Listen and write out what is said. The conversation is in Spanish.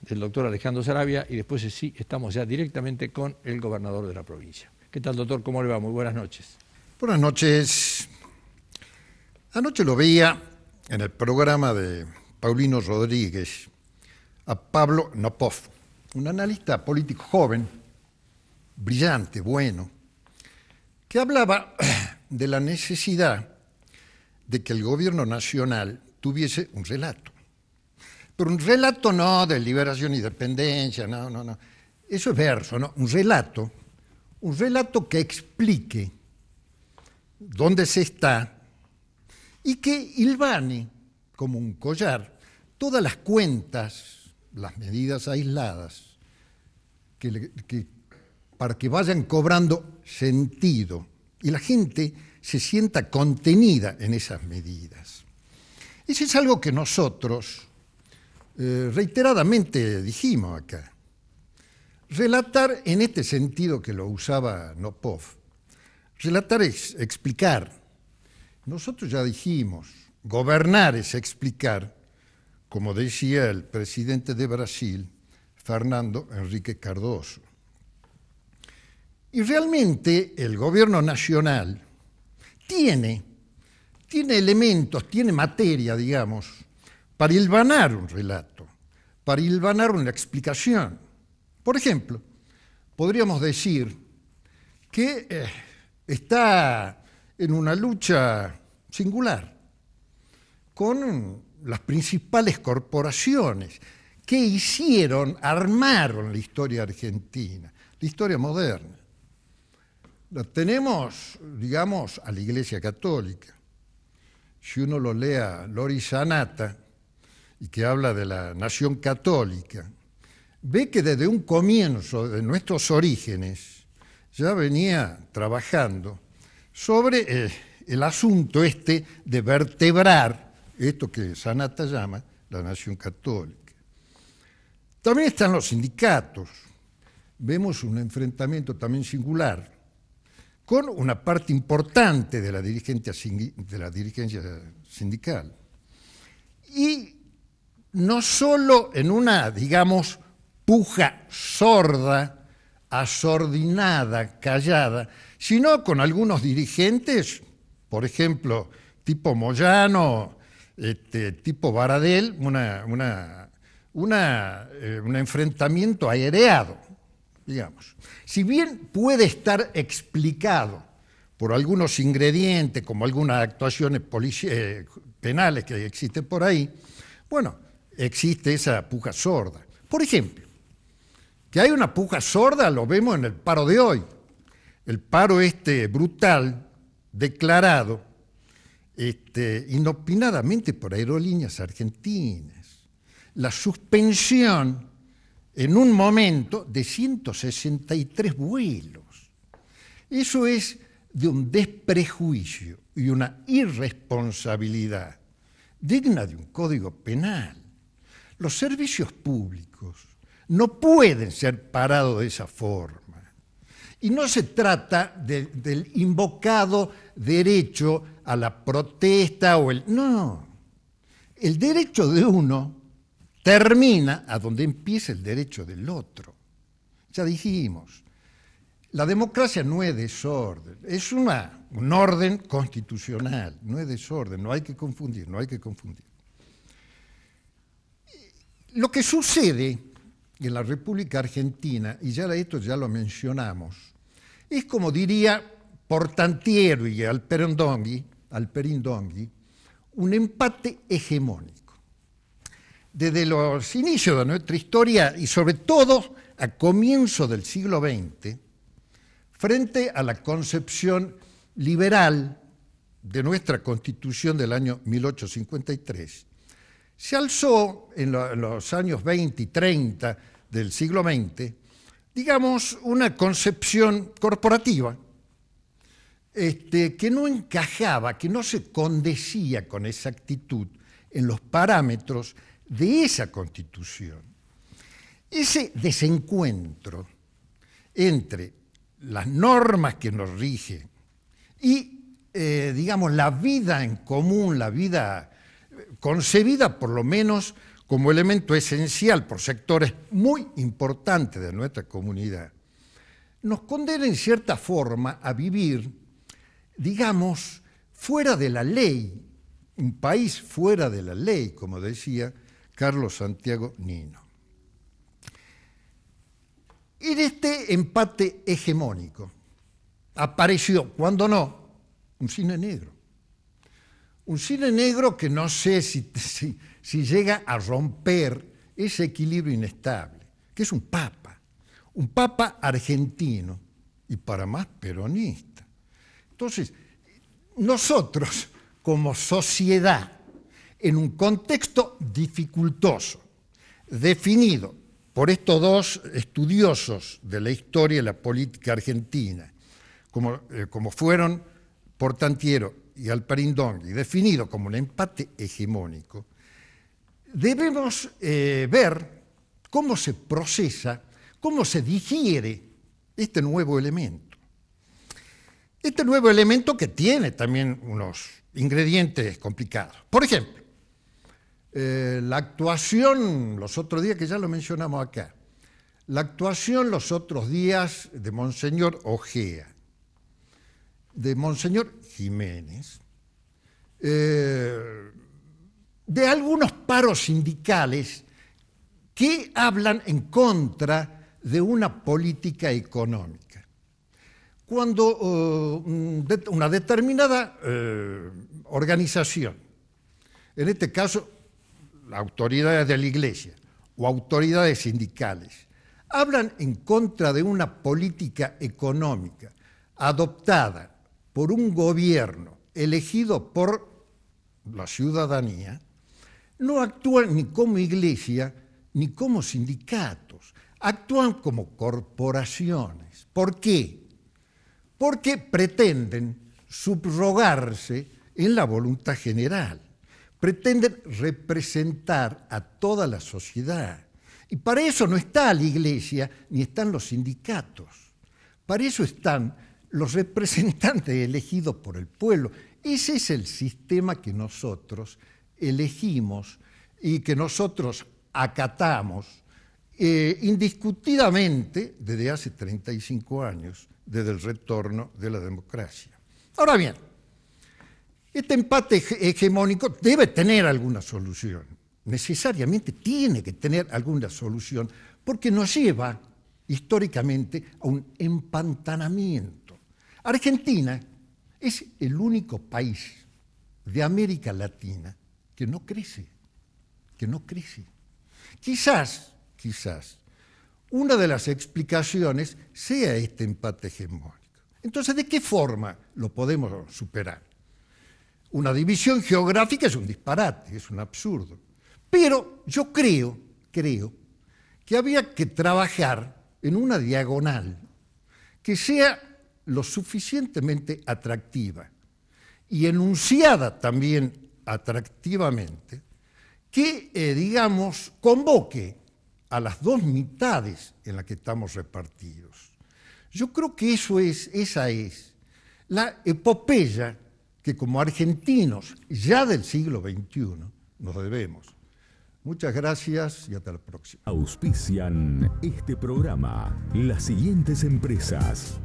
del doctor Alejandro Saravia, y después sí estamos ya directamente con el gobernador de la provincia. ¿Qué tal, doctor? ¿Cómo le va? Muy buenas noches. Buenas noches. Anoche lo veía en el programa de Paulino Rodríguez a Pablo Nopov, un analista político joven, brillante, bueno, que hablaba de la necesidad de que el gobierno nacional tuviese un relato. Pero un relato no de liberación y dependencia, no. Eso es verso, ¿no? Un relato que explique dónde se está y que hilvane como un collar todas las cuentas, las medidas aisladas, para que vayan cobrando sentido y la gente se sienta contenida en esas medidas. Eso es algo que nosotros reiteradamente dijimos acá. Relatar en este sentido que lo usaba Nopov, relatar es explicar. Nosotros ya dijimos, gobernar es explicar, como decía el presidente de Brasil, Fernando Henrique Cardoso. Y realmente el gobierno nacional tiene elementos, tiene materia, digamos, para hilvanar un relato, para hilvanar una explicación. Por ejemplo, podríamos decir que está en una lucha singular con las principales corporaciones que armaron la historia argentina, la historia moderna. La tenemos, digamos, a la Iglesia Católica. Si uno lo lea Lori Sanata, y que habla de la nación católica, ve que desde un comienzo de nuestros orígenes ya venía trabajando sobre el asunto de vertebrar esto que Sanata llama la nación católica. También están los sindicatos. Vemos un enfrentamiento también singular con una parte importante de la dirigencia sindical. Y no solo en una, digamos, puja sorda, asordinada, callada, sino con algunos dirigentes, por ejemplo, tipo Moyano, tipo Baradel, un enfrentamiento aireado, digamos. Si bien puede estar explicado por algunos ingredientes, como algunas actuaciones penales que existen por ahí, bueno, existe esa puja sorda. Por ejemplo, que hay una puja sorda lo vemos en el paro de hoy. El paro brutal, declarado inopinadamente por Aerolíneas Argentinas. La suspensión en un momento de 163 vuelos. Eso es de un desprejuicio y una irresponsabilidad digna de un código penal. Los servicios públicos no pueden ser parados de esa forma. Y no se trata del invocado derecho a la protesta no. El derecho de uno termina a donde empieza el derecho del otro. Ya dijimos, la democracia no es desorden, es un orden constitucional, no es desorden, no hay que confundir. Lo que sucede en la República Argentina, y ya esto ya lo mencionamos, es como diría Portantiero y Alperindongui, un empate hegemónico. Desde los inicios de nuestra historia y sobre todo a comienzo del siglo XX, frente a la concepción liberal de nuestra Constitución del año 1853, se alzó en los años 20 y 30 del siglo XX, digamos, una concepción corporativa que no encajaba, que no se condecía con exactitud en los parámetros de esa Constitución. Ese desencuentro entre las normas que nos rigen y, digamos, la vida en común, la vida concebida por lo menos como elemento esencial por sectores muy importantes de nuestra comunidad, nos condena en cierta forma a vivir, digamos, fuera de la ley, un país fuera de la ley, como decía Carlos Santiago Nino. En este empate hegemónico apareció, cuando no, un cine negro. Un cine negro que no sé si llega a romper ese equilibrio inestable, que es un papa argentino y para más peronista. Entonces, nosotros como sociedad, en un contexto dificultoso, definido por estos dos estudiosos de la historia y la política argentina, como fueron Portantiero y Alparindongui, definido como un empate hegemónico, debemos ver cómo se procesa, cómo se digiere este nuevo elemento. Este nuevo elemento que tiene también unos ingredientes complicados. Por ejemplo, la actuación, los otros días, que ya lo mencionamos acá, la actuación los otros días de Monseñor Ojea, de Monseñor Jiménez, de algunos paros sindicales que hablan en contra de una política económica. Cuando una determinada organización, en este caso autoridades de la Iglesia o autoridades sindicales, hablan en contra de una política económica adoptada por un gobierno elegido por la ciudadanía, no actúan ni como iglesia ni como sindicatos, actúan como corporaciones. ¿Por qué? Porque pretenden subrogarse en la voluntad general, pretenden representar a toda la sociedad. Y para eso no está la iglesia ni están los sindicatos, para eso están los representantes elegidos por el pueblo. Ese es el sistema que nosotros elegimos y que nosotros acatamos indiscutidamente desde hace 35 años, desde el retorno de la democracia. Ahora bien, este empate hegemónico debe tener alguna solución, necesariamente tiene que tener alguna solución, porque nos lleva históricamente a un empantanamiento. Argentina es el único país de América Latina que no crece. Quizás, una de las explicaciones sea este empate hegemónico. Entonces, ¿de qué forma lo podemos superar? Una división geográfica es un disparate, es un absurdo. Pero yo creo que había que trabajar en una diagonal que sea lo suficientemente atractiva y enunciada también atractivamente, que, digamos, convoque a las dos mitades en las que estamos repartidos. Yo creo que esa es la epopeya que como argentinos ya del siglo XXI nos debemos. Muchas gracias y hasta la próxima. Auspician este programa las siguientes empresas.